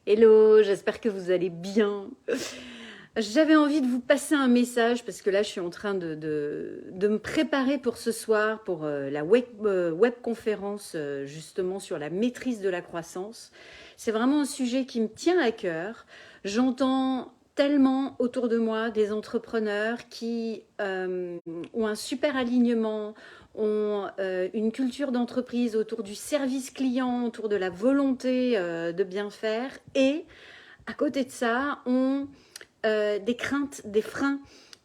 Hello, j'espère que vous allez bien. J'avais envie de vous passer un message parce que là, je suis en train de me préparer pour ce soir, pour la web conférence justement sur la maîtrise de la croissance. C'est vraiment un sujet qui me tient à cœur. J'entends tellement autour de moi des entrepreneurs qui ont un super alignement, ont une culture d'entreprise autour du service client, autour de la volonté de bien faire et à côté de ça, ont des craintes, des freins,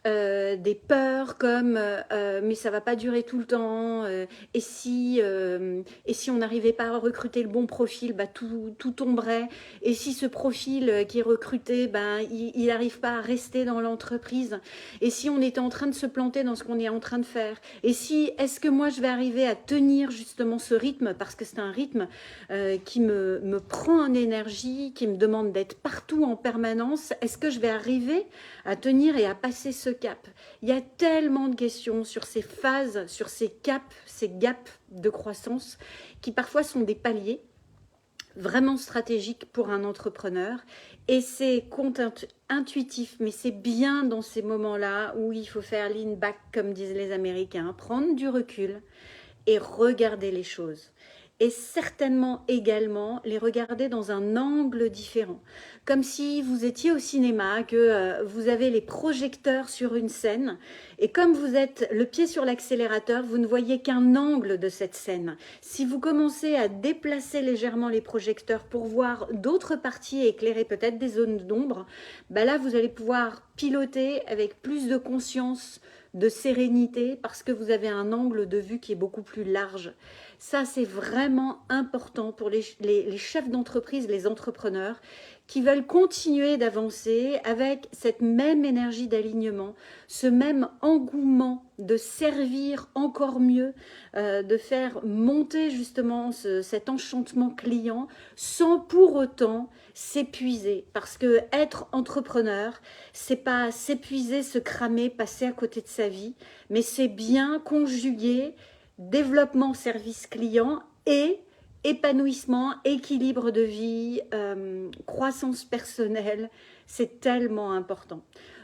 des peurs comme mais ça va pas durer tout le temps, et si on n'arrivait pas à recruter le bon profil, bah tout tomberait, et si ce profil qui est recruté, ben il n'arrive pas à rester dans l'entreprise, et si on était en train de se planter dans ce qu'on est en train de faire, et si est-ce que moi je vais arriver à tenir justement ce rythme, parce que c'est un rythme qui me prend en énergie, qui me demande d'être partout en permanence, est-ce que je vais arriver à tenir et à passer ce cap? Il y a tellement de questions sur ces phases, sur ces caps, ces gaps de croissance qui parfois sont des paliers vraiment stratégiques pour un entrepreneur, et c'est contre-intuitif, mais c'est bien dans ces moments-là où il faut faire lean back comme disent les Américains, prendre du recul et regarder les choses. Et certainement également les regarder dans un angle différent. Comme si vous étiez au cinéma, que vous avez les projecteurs sur une scène, et comme vous êtes le pied sur l'accélérateur, vous ne voyez qu'un angle de cette scène. Si vous commencez à déplacer légèrement les projecteurs pour voir d'autres parties et éclairer peut-être des zones d'ombre, bah là vous allez pouvoir piloter avec plus de conscience, de sérénité, parce que vous avez un angle de vue qui est beaucoup plus large. Ça, c'est vraiment important pour les chefs d'entreprise, les entrepreneurs, qui veulent continuer d'avancer avec cette même énergie d'alignement, ce même engouement de servir encore mieux, de faire monter justement cet enchantement client sans pour autant s'épuiser. Parce que être entrepreneur, c'est pas s'épuiser, se cramer, passer à côté de sa vie, mais c'est bien conjuguer développement service client et épanouissement, équilibre de vie, croissance personnelle. C'est tellement important.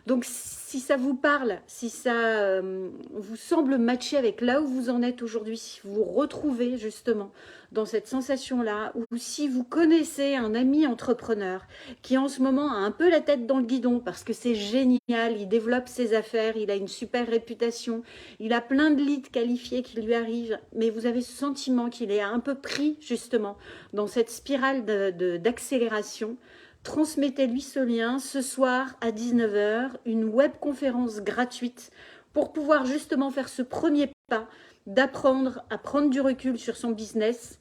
Donc si ça vous parle, si ça vous semble matcher avec là où vous en êtes aujourd'hui, si vous vous retrouvez justement dans cette sensation-là, ou si vous connaissez un ami entrepreneur qui en ce moment a un peu la tête dans le guidon parce que c'est génial, il développe ses affaires, il a une super réputation, il a plein de leads qualifiés qui lui arrivent, mais vous avez ce sentiment qu'il est un peu pris justement dans cette spirale d'accélération, transmettez-lui ce lien ce soir à 19h, une webconférence gratuite pour pouvoir justement faire ce premier pas d'apprendre à prendre du recul sur son business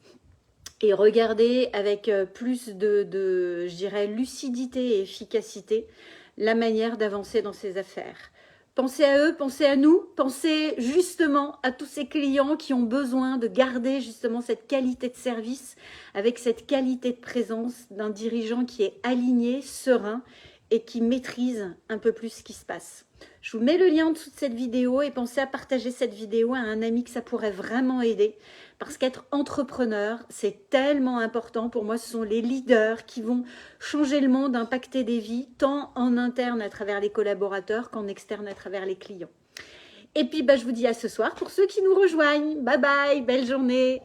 et regarder avec plus je dirais, lucidité et efficacité la manière d'avancer dans ses affaires. Pensez à eux, pensez à nous, pensez justement à tous ces clients qui ont besoin de garder justement cette qualité de service avec cette qualité de présence d'un dirigeant qui est aligné, serein et qui maîtrise un peu plus ce qui se passe. Je vous mets le lien en dessous de cette vidéo et pensez à partager cette vidéo à un ami que ça pourrait vraiment aider. Parce qu'être entrepreneur, c'est tellement important. Pour moi, ce sont les leaders qui vont changer le monde, impacter des vies, tant en interne à travers les collaborateurs qu'en externe à travers les clients. Et puis, je vous dis à ce soir pour ceux qui nous rejoignent. Bye bye, belle journée.